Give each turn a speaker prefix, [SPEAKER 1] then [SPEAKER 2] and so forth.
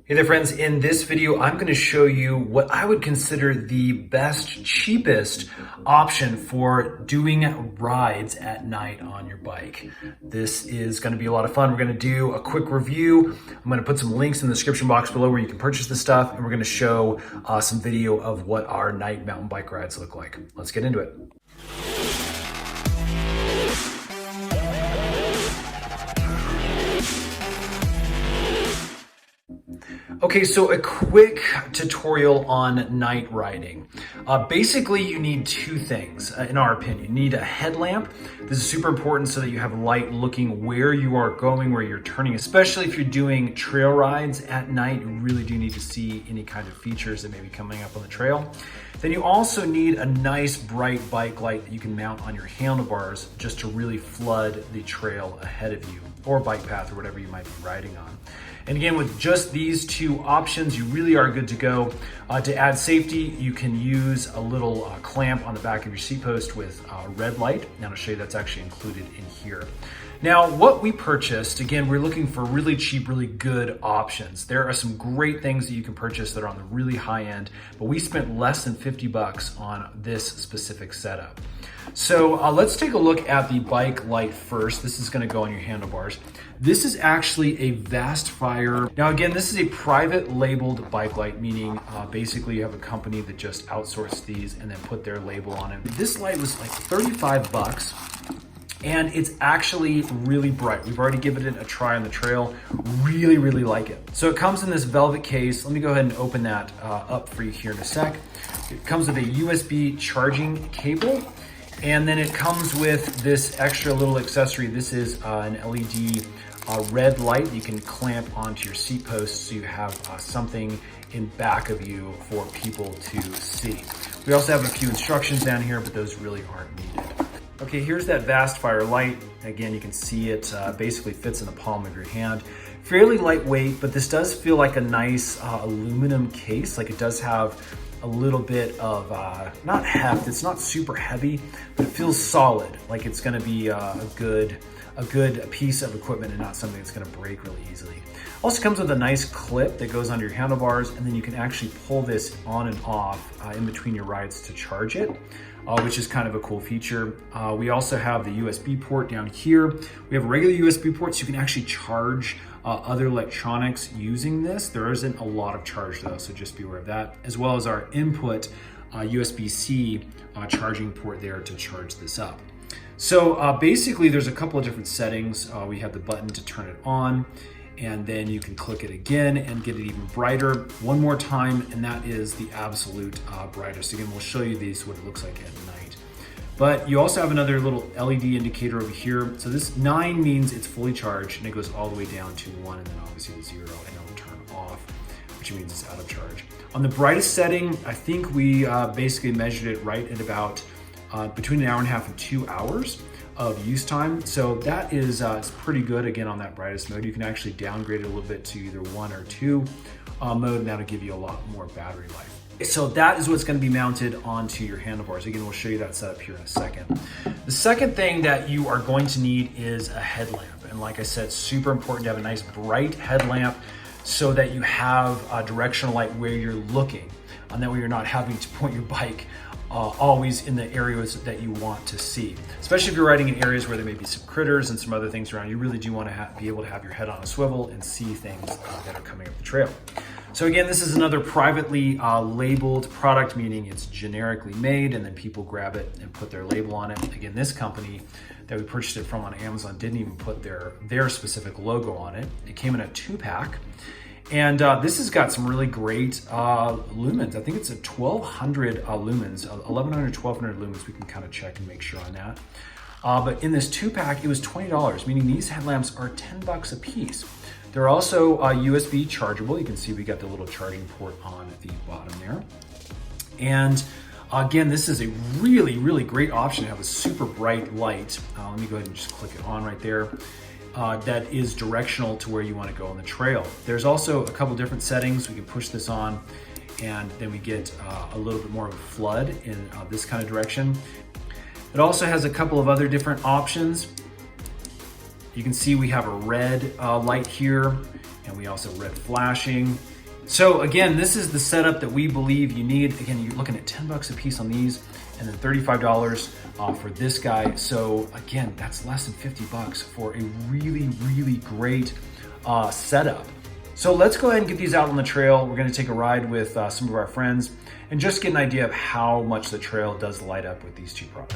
[SPEAKER 1] Hey there friends, in this video I'm going to show you what I would consider the best, cheapest option for doing rides at night on your bike. This is going to be a lot of fun. We're going to do a quick review. I'm going to put some links in the description box below where you can purchase this stuff, and we're going to show some video of what our night mountain bike rides look like. Let's get into it. Okay, so a quick tutorial on night riding. Basically, you need two things, in our opinion. You need a headlamp. This is super important so that you have light looking where you are going, where you're turning, especially if you're doing trail rides at night. You really do need to see any kind of features that may be coming up on the trail. Then you also need a nice bright bike light that you can mount on your handlebars just to really flood the trail ahead of you, or bike path, or whatever you might be riding on. And again, with just these two options, you really are good to go. To add safety, you can use a little clamp on the back of your seat post with a red light. And I'll show you that's actually included in here. Now, what we purchased, again, we're looking for really cheap, really good options. There are some great things that you can purchase that are on the really high end, but we spent less than 50 bucks on this specific setup. So let's take a look at the bike light first. This is going to go on your handlebars. This is actually a Vastfire. Now again, this is a private labeled bike light, meaning basically you have a company that just outsourced these and then put their label on it. This light was like 35 bucks. And it's actually really bright. We've already given it a try on the trail. Really, really like it. So it comes in this velvet case. Let me go ahead and open that up for you here in a sec. It comes with a USB charging cable. And then it comes with this extra little accessory. This is an LED red light you can clamp onto your seat post so you have something in back of you for people to see. We also have a few instructions down here, but those really aren't needed. Okay, here's that Vastfire light. Again, you can see it basically fits in the palm of your hand. Fairly lightweight, but this does feel like a nice aluminum case. Like it does have a little bit of, not heft, it's not super heavy, but it feels solid. Like it's gonna be a good piece of equipment and not something that's gonna break really easily. Also comes with a nice clip that goes under your handlebars, and then you can actually pull this on and off in between your rides to charge it. Which is kind of a cool feature. We also have the USB port down here. We have a regular USB port, so you can actually charge other electronics using this. There isn't a lot of charge though, so just be aware of that, as well as our input USB-C charging port there to charge this up. So basically there's a couple of different settings. We have the button to turn it on, and then you can click it again and get it even brighter one more time, and that is the absolute brightest. Again, we'll show you these, what it looks like at night. But you also have another little LED indicator over here. So this 9 means it's fully charged, and it goes all the way down to 1, and then obviously the 0, and it'll turn off, which means it's out of charge. On the brightest setting, I think we basically measured it right at about between an hour and a half and 2 hours of use time. So that is it's pretty good. Again, on that brightest mode, you can actually downgrade it a little bit to either 1 or 2 mode, and that'll give you a lot more battery life. So that is what's going to be mounted onto your handlebars. Again, we'll show you that setup here in a second. The second thing that you are going to need is a headlamp. And like I said, super important to have a nice bright headlamp so that you have a directional light where you're looking, and that way you're not having to point your bike always in the areas that you want to see. Especially if you're riding in areas where there may be some critters and some other things around, you really do want to be able to have your head on a swivel and see things that are coming up the trail. So again, this is another privately labeled product, meaning it's generically made and then people grab it and put their label on it. Again, this company that we purchased it from on Amazon didn't even put their specific logo on it. It came in a 2-pack. And this has got some really great lumens. I think it's a 1200 lumens, 1100, 1200 lumens. We can kind of check and make sure on that. But in this 2-pack, it was $20, meaning these headlamps are 10 bucks a piece. They're also USB chargeable. You can see we got the little charging port on the bottom there. And again, this is a really, really great option to have a super bright light. Let me go ahead and just click it on right there. That is directional to where you want to go on the trail. There's also a couple different settings. We can push this on, and then we get a little bit more of a flood in this kind of direction. It also has a couple of other different options. You can see we have a red light here, and we also have red flashing. So again, this is the setup that we believe you need. Again, you're looking at 10 bucks a piece on these and then $35 for this guy. So again, that's less than 50 bucks for a really, really great setup. So let's go ahead and get these out on the trail. We're gonna take a ride with some of our friends and just get an idea of how much the trail does light up with these two products.